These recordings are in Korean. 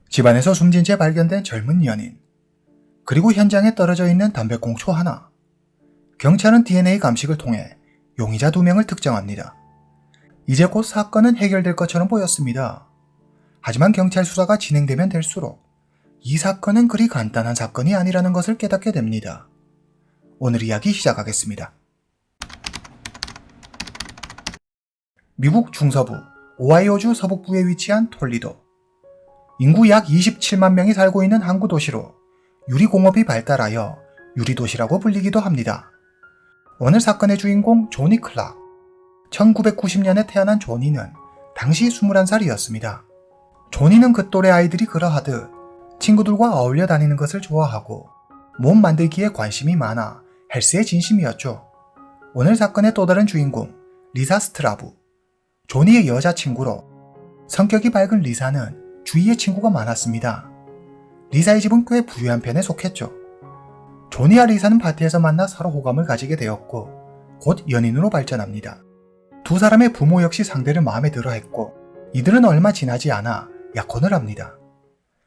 집안에서 숨진 채 발견된 젊은 연인, 그리고 현장에 떨어져 있는 담배꽁초 하나. 경찰은 DNA 감식을 통해 용의자 2명을 특정합니다. 이제 곧 사건은 해결될 것처럼 보였습니다. 하지만 경찰 수사가 진행되면 될수록 이 사건은 그리 간단한 사건이 아니라는 것을 깨닫게 됩니다. 오늘 이야기 시작하겠습니다. 미국 중서부 오하이오주 서북부에 위치한 톨리도. 인구 약 27만 명이 살고 있는 항구 도시로 유리공업이 발달하여 유리도시라고 불리기도 합니다. 오늘 사건의 주인공 조니 클락. 1990년에 태어난 조니는 당시 21살이었습니다. 조니는 그 또래 아이들이 그러하듯 친구들과 어울려 다니는 것을 좋아하고 몸 만들기에 관심이 많아 헬스에 진심이었죠. 오늘 사건의 또 다른 주인공 리사 스트라브. 조니의 여자친구로 성격이 밝은 리사는 주위에 친구가 많았습니다. 리사의 집은 꽤 부유한 편에 속했죠. 조니와 리사는 파티에서 만나 서로 호감을 가지게 되었고 곧 연인으로 발전합니다. 두 사람의 부모 역시 상대를 마음에 들어 했고 이들은 얼마 지나지 않아 약혼을 합니다.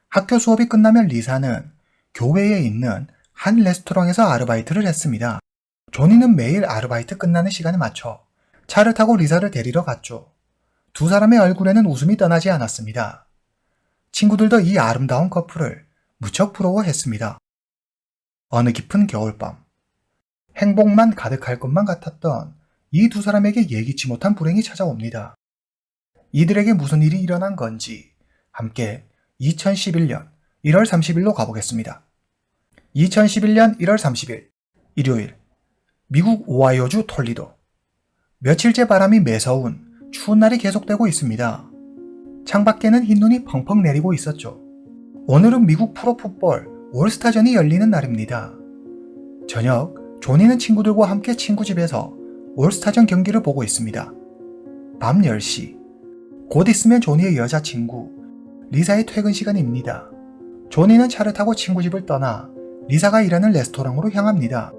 학교 수업이 끝나면 리사는 교외에 있는 한 레스토랑에서 아르바이트를 했습니다. 조니는 매일 아르바이트 끝나는 시간에 맞춰 차를 타고 리사를 데리러 갔죠. 두 사람의 얼굴에는 웃음이 떠나지 않았습니다. 친구들도 이 아름다운 커플을 무척 부러워했습니다. 어느 깊은 겨울밤, 행복만 가득할 것만 같았던 이 두 사람에게 예기치 못한 불행이 찾아옵니다. 이들에게 무슨 일이 일어난 건지 함께 2011년 1월 30일로 가보겠습니다. 2011년 1월 30일 일요일, 미국 오하이오주 톨리도. 며칠째 바람이 매서운 추운 날이 계속되고 있습니다. 창밖에는 흰눈이 펑펑 내리고 있었죠. 오늘은 미국 프로풋볼 올스타전이 열리는 날입니다. 저녁, 조니는 친구들과 함께 친구 집에서 올스타전 경기를 보고 있습니다. 밤 10시. 곧 있으면 조니의 여자친구 리사의 퇴근 시간입니다. 조니는 차를 타고 친구 집을 떠나 리사가 일하는 레스토랑으로 향합니다.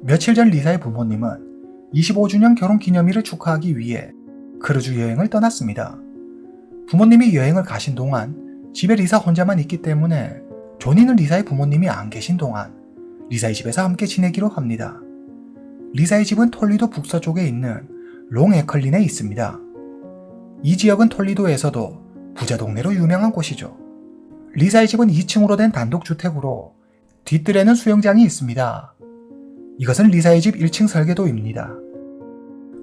며칠 전 리사의 부모님은 25주년 결혼 기념일을 축하하기 위해 크루즈 여행을 떠났습니다. 부모님이 여행을 가신 동안 집에 리사 혼자만 있기 때문에 조니는 리사의 부모님이 안 계신 동안 리사의 집에서 함께 지내기로 합니다. 리사의 집은 톨리도 북서쪽에 있는 롱에클린에 있습니다. 이 지역은 톨리도에서도 부자 동네로 유명한 곳이죠. 리사의 집은 2층으로 된 단독주택으로 뒷뜰에는 수영장이 있습니다. 이것은 리사의 집 1층 설계도입니다.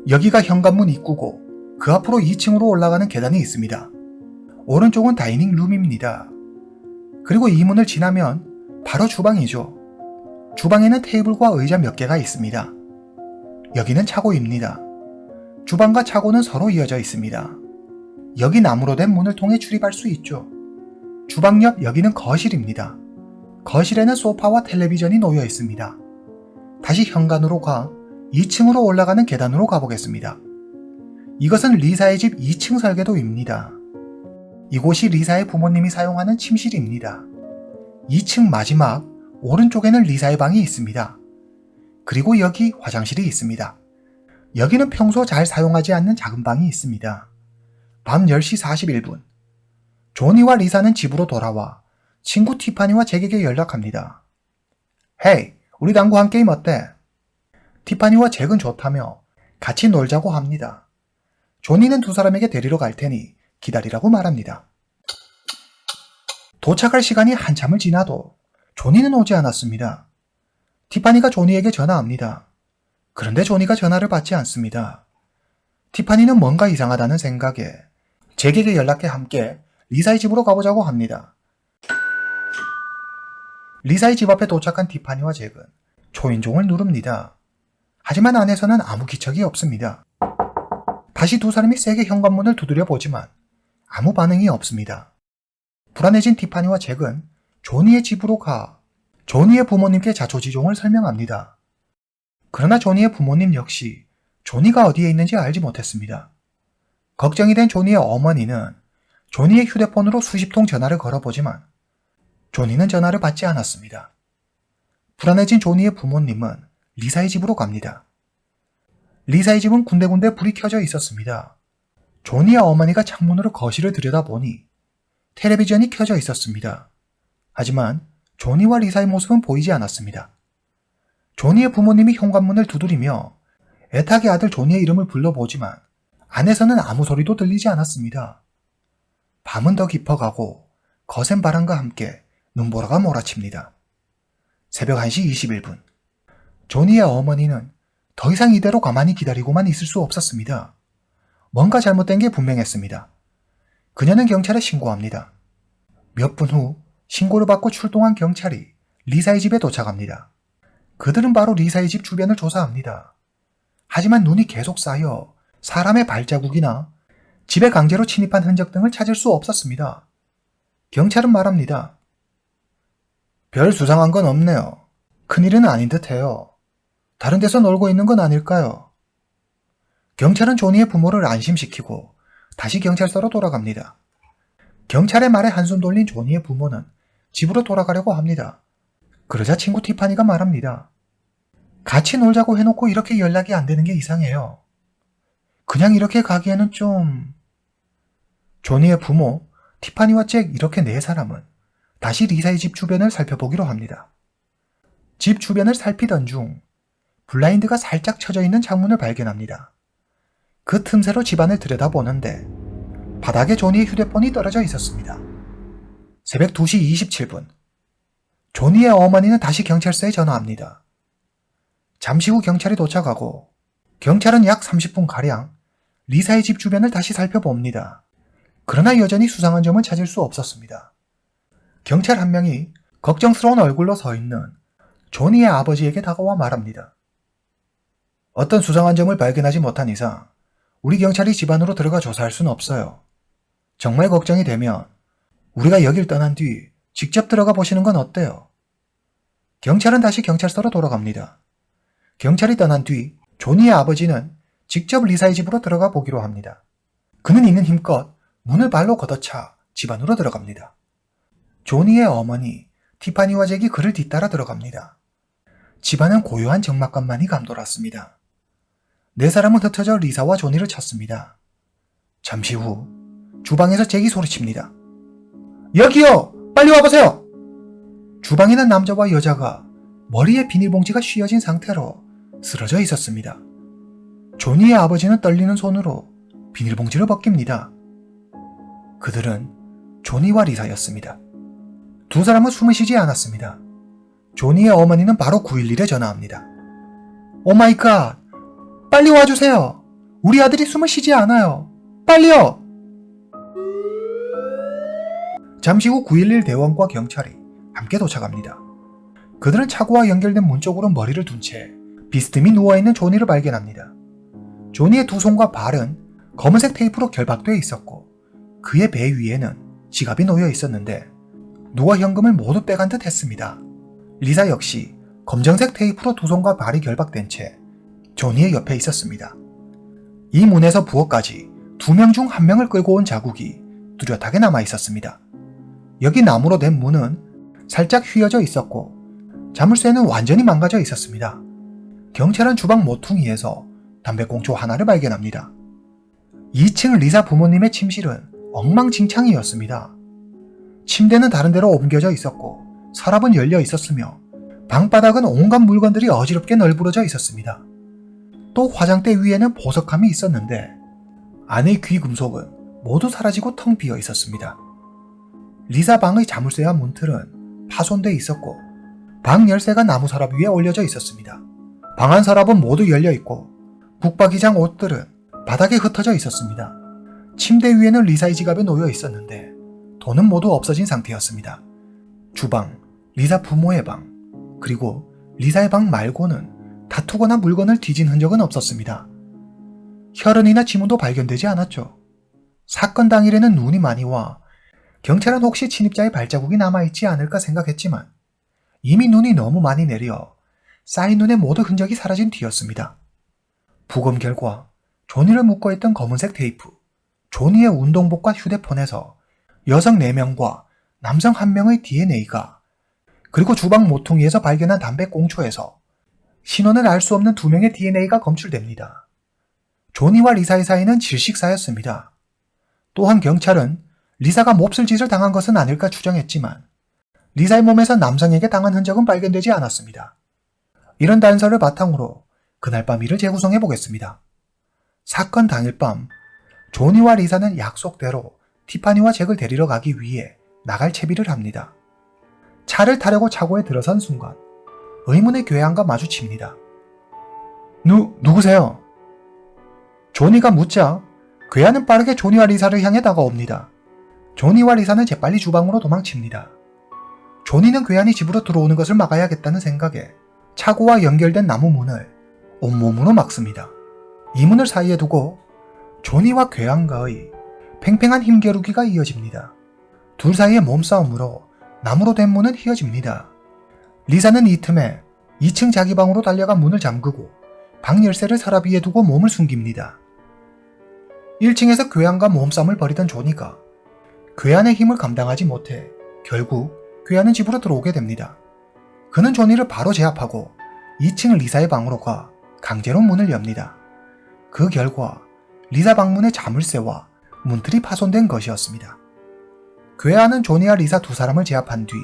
여기가 현관문 입구고 그 앞으로 2층으로 올라가는 계단이 있습니다. 오른쪽은 다이닝 룸입니다. 그리고 이 문을 지나면 바로 주방이죠. 주방에는 테이블과 의자 몇 개가 있습니다. 여기는 차고입니다. 주방과 차고는 서로 이어져 있습니다. 여기 나무로 된 문을 통해 출입할 수 있죠. 주방 옆 여기는 거실입니다. 거실에는 소파와 텔레비전이 놓여 있습니다. 다시 현관으로 가 2층으로 올라가는 계단으로 가보겠습니다. 이것은 리사의 집 2층 설계도입니다. 이곳이 리사의 부모님이 사용하는 침실입니다. 2층 마지막 오른쪽에는 리사의 방이 있습니다. 그리고 여기 화장실이 있습니다. 여기는 평소 잘 사용하지 않는 작은 방이 있습니다. 밤 10시 41분. 조니와 리사는 집으로 돌아와 친구 티파니와 잭에게 연락합니다. 헤이, 우리 당구 한 게임 어때? 티파니와 잭은 좋다며 같이 놀자고 합니다. 조니는 두 사람에게 데리러 갈 테니 기다리라고 말합니다. 도착할 시간이 한참을 지나도 조니는 오지 않았습니다. 티파니가 조니에게 전화합니다. 그런데 조니가 전화를 받지 않습니다. 티파니는 뭔가 이상하다는 생각에 잭에게 연락해 함께 리사의 집으로 가보자고 합니다. 리사의 집 앞에 도착한 티파니와 잭은 초인종을 누릅니다. 하지만 안에서는 아무 기척이 없습니다. 다시 두 사람이 세게 현관문을 두드려 보지만 아무 반응이 없습니다. 불안해진 티파니와 잭은 조니의 집으로 가 조니의 부모님께 자초지종을 설명합니다. 그러나 조니의 부모님 역시 조니가 어디에 있는지 알지 못했습니다. 걱정이 된 조니의 어머니는 조니의 휴대폰으로 수십 통 전화를 걸어보지만 조니는 전화를 받지 않았습니다. 불안해진 조니의 부모님은 리사의 집으로 갑니다. 리사의 집은 군데군데 불이 켜져 있었습니다. 조니의 어머니가 창문으로 거실을 들여다보니 텔레비전이 켜져 있었습니다. 하지만 조니와 리사의 모습은 보이지 않았습니다. 조니의 부모님이 현관문을 두드리며 애타게 아들 조니의 이름을 불러보지만 안에서는 아무 소리도 들리지 않았습니다. 밤은 더 깊어가고 거센 바람과 함께 눈보라가 몰아칩니다. 새벽 1시 21분. 조니의 어머니는 더 이상 이대로 가만히 기다리고만 있을 수 없었습니다. 뭔가 잘못된 게 분명했습니다. 그녀는 경찰에 신고합니다. 몇 분 후 신고를 받고 출동한 경찰이 리사의 집에 도착합니다. 그들은 바로 리사의 집 주변을 조사합니다. 하지만 눈이 계속 쌓여 사람의 발자국이나 집에 강제로 침입한 흔적 등을 찾을 수 없었습니다. 경찰은 말합니다. 별 수상한 건 없네요. 큰일은 아닌 듯해요. 다른 데서 놀고 있는 건 아닐까요? 경찰은 조니의 부모를 안심시키고 다시 경찰서로 돌아갑니다. 경찰의 말에 한숨 돌린 조니의 부모는 집으로 돌아가려고 합니다. 그러자 친구 티파니가 말합니다. 같이 놀자고 해놓고 이렇게 연락이 안 되는 게 이상해요. 그냥 이렇게 가기에는 좀... 조니의 부모, 티파니와 잭 이렇게 네 사람은 다시 리사의 집 주변을 살펴보기로 합니다. 집 주변을 살피던 중 블라인드가 살짝 쳐져 있는 창문을 발견합니다. 그 틈새로 집안을 들여다보는데 바닥에 조니의 휴대폰이 떨어져 있었습니다. 새벽 2시 27분. 조니의 어머니는 다시 경찰서에 전화합니다. 잠시 후 경찰이 도착하고 경찰은 약 30분가량 리사의 집 주변을 다시 살펴봅니다. 그러나 여전히 수상한 점을 찾을 수 없었습니다. 경찰 한 명이 걱정스러운 얼굴로 서 있는 조니의 아버지에게 다가와 말합니다. 어떤 수상한 점을 발견하지 못한 이상 우리 경찰이 집 안으로 들어가 조사할 수는 없어요. 정말 걱정이 되면 우리가 여길 떠난 뒤 직접 들어가 보시는 건 어때요? 경찰은 다시 경찰서로 돌아갑니다. 경찰이 떠난 뒤 조니의 아버지는 직접 리사의 집으로 들어가 보기로 합니다. 그는 있는 힘껏 문을 발로 걷어차 집 안으로 들어갑니다. 조니의 어머니 티파니와 잭이 그를 뒤따라 들어갑니다. 집안은 고요한 적막감만이 감돌았습니다. 네 사람은 흩어져 리사와 조니를 찾습니다. 잠시 후 주방에서 잭이 소리칩니다. 여기요! 빨리 와보세요! 주방에는 남자와 여자가 머리에 비닐봉지가 씌어진 상태로 쓰러져 있었습니다. 조니의 아버지는 떨리는 손으로 비닐봉지를 벗깁니다. 그들은 조니와 리사였습니다. 두 사람은 숨을 쉬지 않았습니다. 조니의 어머니는 바로 911에 전화합니다. 오 마이 갓! 빨리 와주세요! 우리 아들이 숨을 쉬지 않아요! 빨리요! 잠시 후 911 대원과 경찰이 함께 도착합니다. 그들은 차고와 연결된 문 쪽으로 머리를 둔 채 비스듬히 누워있는 조니를 발견합니다. 조니의 두 손과 발은 검은색 테이프로 결박되어 있었고 그의 배 위에는 지갑이 놓여 있었는데 누가 현금을 모두 빼간 듯 했습니다. 리사 역시 검정색 테이프로 두 손과 발이 결박된 채 조니의 옆에 있었습니다. 이 문에서 부엌까지 2명 중 1명을 끌고 온 자국이 뚜렷하게 남아 있었습니다. 여기 나무로 된 문은 살짝 휘어져 있었고 자물쇠는 완전히 망가져 있었습니다. 경찰은 주방 모퉁이에서 담배꽁초 하나를 발견합니다. 2층 리사 부모님의 침실은 엉망진창이었습니다. 침대는 다른 데로 옮겨져 있었고 서랍은 열려 있었으며 방바닥은 온갖 물건들이 어지럽게 널브러져 있었습니다. 또 화장대 위에는 보석함이 있었는데 안의 귀금속은 모두 사라지고 텅 비어 있었습니다. 리사 방의 자물쇠와 문틀은 파손돼 있었고 방 열쇠가 나무 서랍 위에 올려져 있었습니다. 방 안 서랍은 모두 열려 있고 북박이장 옷들은 바닥에 흩어져 있었습니다. 침대 위에는 리사의 지갑에 놓여 있었는데 돈은 모두 없어진 상태였습니다. 주방, 리사 부모의 방, 그리고 리사의 방 말고는 다투거나 물건을 뒤진 흔적은 없었습니다. 혈흔이나 지문도 발견되지 않았죠. 사건 당일에는 눈이 많이 와 경찰은 혹시 침입자의 발자국이 남아있지 않을까 생각했지만 이미 눈이 너무 많이 내려 쌓인 눈의 모든 흔적이 사라진 뒤였습니다. 부검 결과 조니를 묶어있던 검은색 테이프, 조니의 운동복과 휴대폰에서 여성 4명과 남성 1명의 DNA가 그리고 주방 모퉁이에서 발견한 담배 꽁초에서 신원을 알 수 없는 2명의 DNA가 검출됩니다. 조니와 리사의 사이는 질식사였습니다. 또한 경찰은 리사가 몹쓸 짓을 당한 것은 아닐까 추정했지만 리사의 몸에서 남성에게 당한 흔적은 발견되지 않았습니다. 이런 단서를 바탕으로 그날 밤 일을 재구성해 보겠습니다. 사건 당일 밤 조니와 리사는 약속대로 티파니와 잭을 데리러 가기 위해 나갈 채비를 합니다. 차를 타려고 차고에 들어선 순간 의문의 괴한과 마주칩니다. 누구세요? 조니가 묻자 괴한은 빠르게 조니와 리사를 향해 다가옵니다. 조니와 리사는 재빨리 주방으로 도망칩니다. 조니는 괴한이 집으로 들어오는 것을 막아야겠다는 생각에 차고와 연결된 나무 문을 온몸으로 막습니다. 이 문을 사이에 두고 조니와 괴한과의 팽팽한 힘겨루기가 이어집니다. 둘 사이의 몸싸움으로 나무로 된 문은 휘어집니다. 리사는 이 틈에 2층 자기 방으로 달려가 문을 잠그고 방 열쇠를 서랍 위에 두고 몸을 숨깁니다. 1층에서 괴한과 몸싸움을 벌이던 조니가 괴한의 힘을 감당하지 못해 결국 괴한은 집으로 들어오게 됩니다. 그는 조니를 바로 제압하고 2층 리사의 방으로 가 강제로 문을 엽니다. 그 결과 리사 방문의 자물쇠와 문틀이 파손된 것이었습니다. 괴한은 조니와 리사 두 사람을 제압한 뒤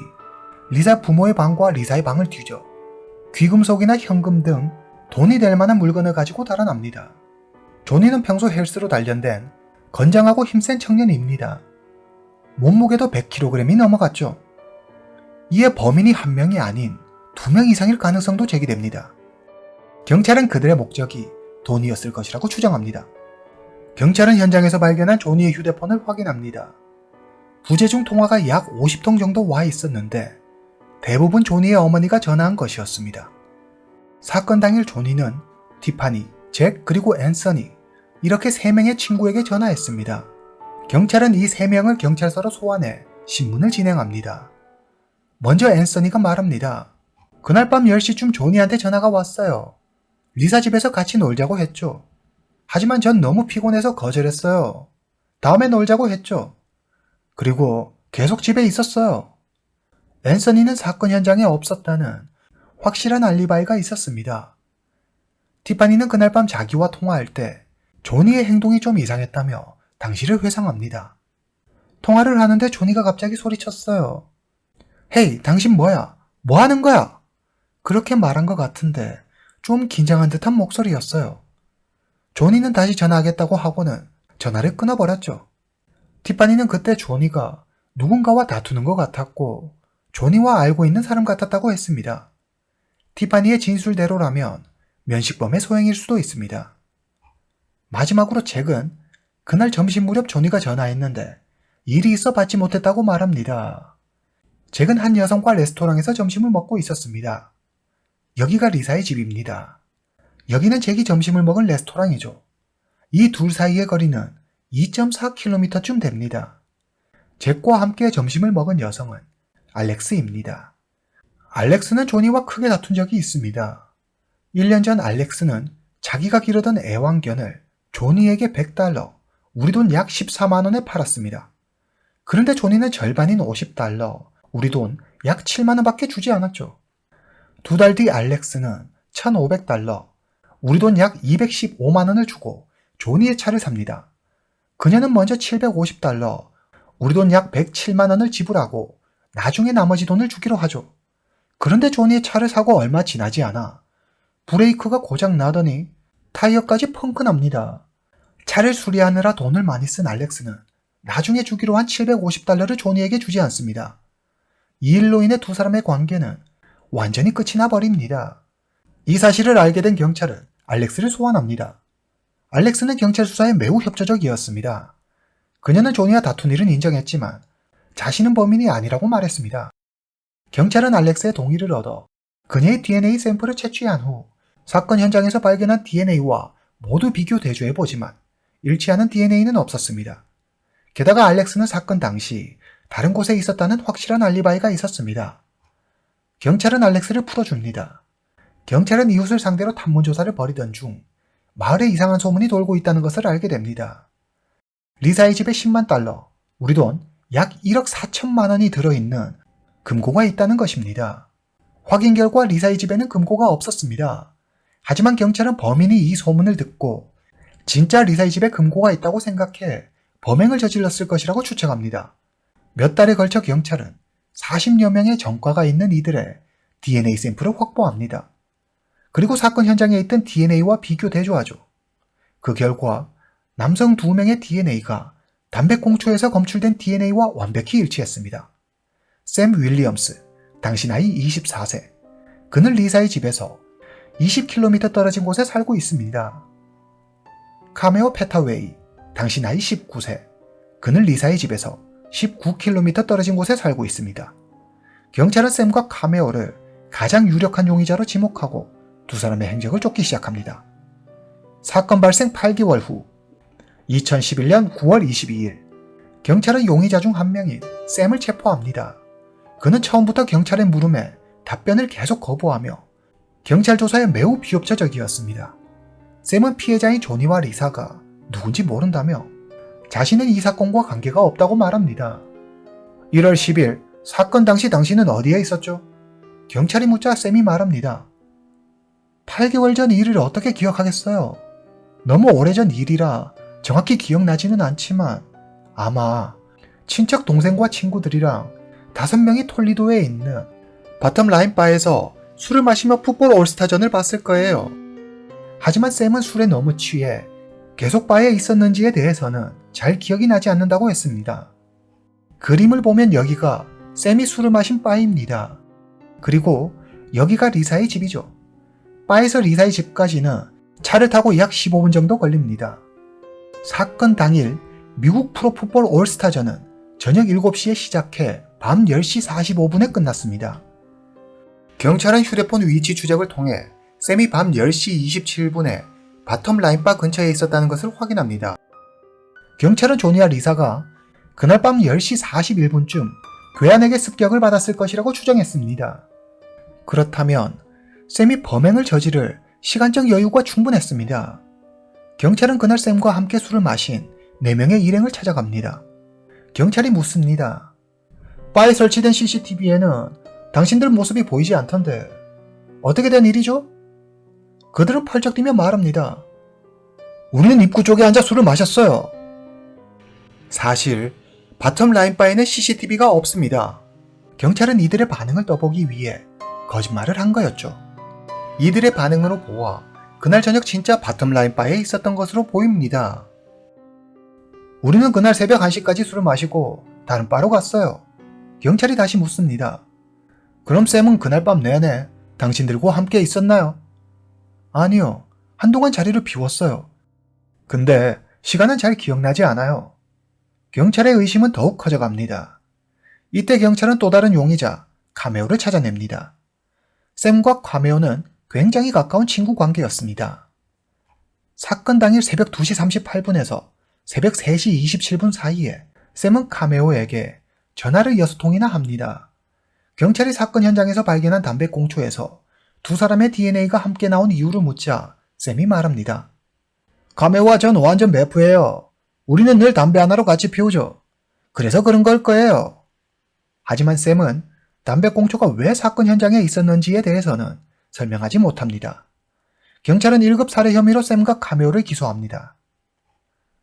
리사 부모의 방과 리사의 방을 뒤져 귀금속이나 현금 등 돈이 될 만한 물건을 가지고 달아납니다. 조니는 평소 헬스로 단련된 건장하고 힘센 청년입니다. 몸무게도 100kg이 넘어갔죠. 이에 범인이 한 명이 아닌 2명 이상일 가능성도 제기됩니다. 경찰은 그들의 목적이 돈이었을 것이라고 추정합니다. 경찰은 현장에서 발견한 조니의 휴대폰을 확인합니다. 부재 중 통화가 약 50통 정도 와 있었는데 대부분 조니의 어머니가 전화한 것이었습니다. 사건 당일 조니는 티파니, 잭 그리고 앤서니 이렇게 3명의 친구에게 전화했습니다. 경찰은 이 3명을 경찰서로 소환해 신문을 진행합니다. 먼저 앤서니가 말합니다. 그날 밤 10시쯤 조니한테 전화가 왔어요. 리사 집에서 같이 놀자고 했죠. 하지만 전 너무 피곤해서 거절했어요. 다음에 놀자고 했죠. 그리고 계속 집에 있었어요. 앤서니는 사건 현장에 없었다는 확실한 알리바이가 있었습니다. 티파니는 그날 밤 자기와 통화할 때 조니의 행동이 좀 이상했다며 당시를 회상합니다. 통화를 하는데 조니가 갑자기 소리쳤어요. 헤이, 당신 뭐야? 뭐 하는 거야? 그렇게 말한 것 같은데 좀 긴장한 듯한 목소리였어요. 조니는 다시 전화하겠다고 하고는 전화를 끊어버렸죠. 티파니는 그때 조니가 누군가와 다투는 것 같았고 조니와 알고 있는 사람 같았다고 했습니다. 티파니의 진술대로라면 면식범의 소행일 수도 있습니다. 마지막으로 잭은 그날 점심 무렵 조니가 전화했는데 일이 있어 받지 못했다고 말합니다. 잭은 한 여성과 레스토랑에서 점심을 먹고 있었습니다. 여기가 리사의 집입니다. 여기는 잭이 점심을 먹은 레스토랑이죠. 이 둘 사이의 거리는 2.4km쯤 됩니다. 잭과 함께 점심을 먹은 여성은 알렉스입니다. 알렉스는 조니와 크게 다툰 적이 있습니다. 1년 전 알렉스는 자기가 기르던 애완견을 조니에게 $100, 우리 돈 약 14만원에 팔았습니다. 그런데 조니는 절반인 $50, 우리 돈 약 7만원밖에 주지 않았죠. 2달 뒤 알렉스는 $1,500, 우리 돈 약 215만원을 주고 조니의 차를 삽니다. 그녀는 먼저 $750, 우리 돈 약 107만원을 지불하고 나중에 나머지 돈을 주기로 하죠. 그런데 조니의 차를 사고 얼마 지나지 않아 브레이크가 고장 나더니 타이어까지 펑크 납니다. 차를 수리하느라 돈을 많이 쓴 알렉스는 나중에 주기로 한 $750를 조니에게 주지 않습니다. 이 일로 인해 두 사람의 관계는 완전히 끝이 나버립니다. 이 사실을 알게 된 경찰은 알렉스를 소환합니다. 알렉스는 경찰 수사에 매우 협조적이었습니다. 그녀는 조니와 다툰 일은 인정했지만 자신은 범인이 아니라고 말했습니다. 경찰은 알렉스의 동의를 얻어 그녀의 DNA 샘플을 채취한 후 사건 현장에서 발견한 DNA와 모두 비교 대조해보지만 일치하는 DNA는 없었습니다. 게다가 알렉스는 사건 당시 다른 곳에 있었다는 확실한 알리바이가 있었습니다. 경찰은 알렉스를 풀어줍니다. 경찰은 이웃을 상대로 탐문조사를 벌이던 중 마을에 이상한 소문이 돌고 있다는 것을 알게 됩니다. 리사의 집에 $100,000, 우리 돈 약 1억 4천만 원이 들어있는 금고가 있다는 것입니다. 확인 결과 리사의 집에는 금고가 없었습니다. 하지만 경찰은 범인이 이 소문을 듣고 진짜 리사의 집에 금고가 있다고 생각해 범행을 저질렀을 것이라고 추측합니다. 몇 달에 걸쳐 경찰은 40여 명의 전과가 있는 이들의 DNA 샘플을 확보합니다. 그리고 사건 현장에 있던 DNA와 비교 대조하죠. 그 결과 남성 2명의 DNA가 담배꽁초에서 검출된 DNA와 완벽히 일치했습니다. 샘 윌리엄스, 당시 나이 24세. 그는 리사의 집에서 20km 떨어진 곳에 살고 있습니다. 카메오 페타웨이, 당시 나이 19세. 그는 리사의 집에서 19km 떨어진 곳에 살고 있습니다. 경찰은 샘과 카메오를 가장 유력한 용의자로 지목하고 두 사람의 행적을 쫓기 시작합니다. 사건 발생 8개월 후 2011년 9월 22일 경찰은 용의자 중 한 명인 샘을 체포합니다. 그는 처음부터 경찰의 물음에 답변을 계속 거부하며 경찰 조사에 매우 비협조적이었습니다. 샘은 피해자인 조니와 리사가 누군지 모른다며 자신은 이 사건과 관계가 없다고 말합니다. 1월 10일 사건 당시 당신은 어디에 있었죠? 경찰이 묻자 샘이 말합니다. 8개월 전 일을 어떻게 기억하겠어요? 너무 오래전 일이라 정확히 기억나지는 않지만 아마 친척 동생과 친구들이랑 5명이 톨리도에 있는 바텀 라인 바에서 술을 마시며 풋볼 올스타전을 봤을 거예요. 하지만 샘은 술에 너무 취해 계속 바에 있었는지에 대해서는 잘 기억이 나지 않는다고 했습니다. 그림을 보면 여기가 샘이 술을 마신 바입니다. 그리고 여기가 리사의 집이죠. 바에서 리사의 집까지는 차를 타고 약 15분 정도 걸립니다. 사건 당일 미국 프로풋볼 올스타전은 저녁 7시에 시작해 밤 10시 45분에 끝났습니다. 경찰은 휴대폰 위치 추적을 통해 샘이 밤 10시 27분에 바텀 라인바 근처에 있었다는 것을 확인합니다. 경찰은 조니와 리사가 그날 밤 10시 41분쯤 괴한에게 습격을 받았을 것이라고 추정했습니다. 그렇다면 샘이 범행을 저지를 시간적 여유가 충분했습니다. 경찰은 그날 샘과 함께 술을 마신 4명의 일행을 찾아갑니다. 경찰이 묻습니다. 바에 설치된 CCTV에는 당신들 모습이 보이지 않던데 어떻게 된 일이죠? 그들은 펄쩍 뛰며 말합니다. 우리는 입구 쪽에 앉아 술을 마셨어요. 사실 바텀 라인 바에는 CCTV가 없습니다. 경찰은 이들의 반응을 떠보기 위해 거짓말을 한 거였죠. 이들의 반응으로 보아 그날 저녁 진짜 바텀 라인 바에 있었던 것으로 보입니다. 우리는 그날 새벽 1시까지 술을 마시고 다른 바로 갔어요. 경찰이 다시 묻습니다. 그럼 샘은 그날 밤 내내 당신들과 함께 있었나요? 아니요. 한동안 자리를 비웠어요. 근데 시간은 잘 기억나지 않아요. 경찰의 의심은 더욱 커져갑니다. 이때 경찰은 또 다른 용의자 카메오를 찾아냅니다. 샘과 카메오는 굉장히 가까운 친구 관계였습니다. 사건 당일 새벽 2시 38분에서 새벽 3시 27분 사이에 샘은 카메오에게 전화를 6통이나 합니다. 경찰이 사건 현장에서 발견한 담배꽁초에서 두 사람의 DNA가 함께 나온 이유를 묻자 샘이 말합니다. 카메오와 전 완전 매프예요. 우리는 늘 담배 하나로 같이 피우죠. 그래서 그런 걸 거예요. 하지만 샘은 담배꽁초가 왜 사건 현장에 있었는지에 대해서는 설명하지 못합니다. 경찰은 1급 살해 혐의로 샘과 카메오를 기소합니다.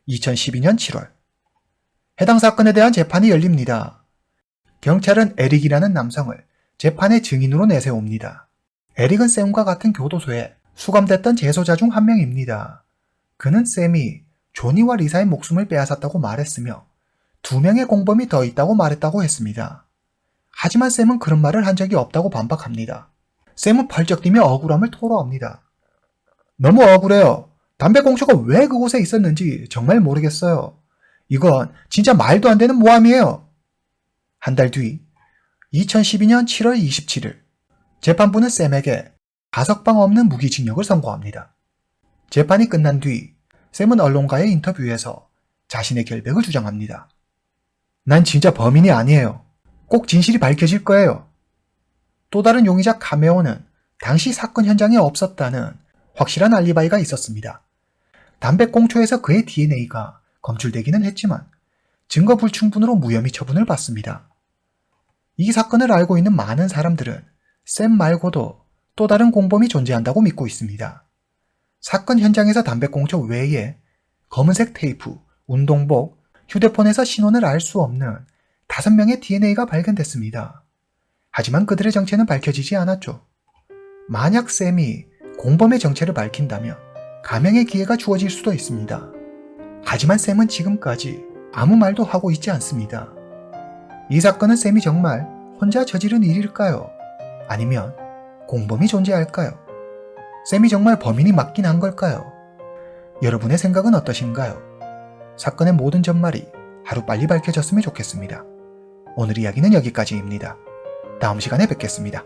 2012년 7월 해당 사건에 대한 재판이 열립니다. 경찰은 에릭이라는 남성을 재판의 증인으로 내세웁니다. 에릭은 샘과 같은 교도소에 수감됐던 재소자 중 한 명입니다. 그는 샘이 조니와 리사의 목숨을 빼앗았다고 말했으며 2명의 공범이 더 있다고 말했다고 했습니다. 하지만 샘은 그런 말을 한 적이 없다고 반박합니다. 샘은 펄쩍 뛰며 억울함을 토로합니다. 너무 억울해요. 담배꽁초가 왜 그곳에 있었는지 정말 모르겠어요. 이건 진짜 말도 안 되는 모함이에요. 한 달 뒤 2012년 7월 27일 재판부는 샘에게 가석방 없는 무기징역을 선고합니다. 재판이 끝난 뒤 샘은 언론과의 인터뷰에서 자신의 결백을 주장합니다. 난 진짜 범인이 아니에요. 꼭 진실이 밝혀질 거예요. 또 다른 용의자 카메오는 당시 사건 현장에 없었다는 확실한 알리바이가 있었습니다. 담배꽁초에서 그의 DNA가 검출되기는 했지만 증거 불충분으로 무혐의 처분을 받습니다. 이 사건을 알고 있는 많은 사람들은 샘 말고도 또 다른 공범이 존재한다고 믿고 있습니다. 사건 현장에서 담배꽁초 외에 검은색 테이프, 운동복, 휴대폰에서 신원을 알 수 없는 5명의 DNA가 발견됐습니다. 하지만 그들의 정체는 밝혀지지 않았죠. 만약 샘이 공범의 정체를 밝힌다면 감형의 기회가 주어질 수도 있습니다. 하지만 샘은 지금까지 아무 말도 하고 있지 않습니다. 이 사건은 샘이 정말 혼자 저지른 일일까요? 아니면 공범이 존재할까요? 샘이 정말 범인이 맞긴 한 걸까요? 여러분의 생각은 어떠신가요? 사건의 모든 전말이 하루빨리 밝혀졌으면 좋겠습니다. 오늘 이야기는 여기까지입니다. 다음 시간에 뵙겠습니다.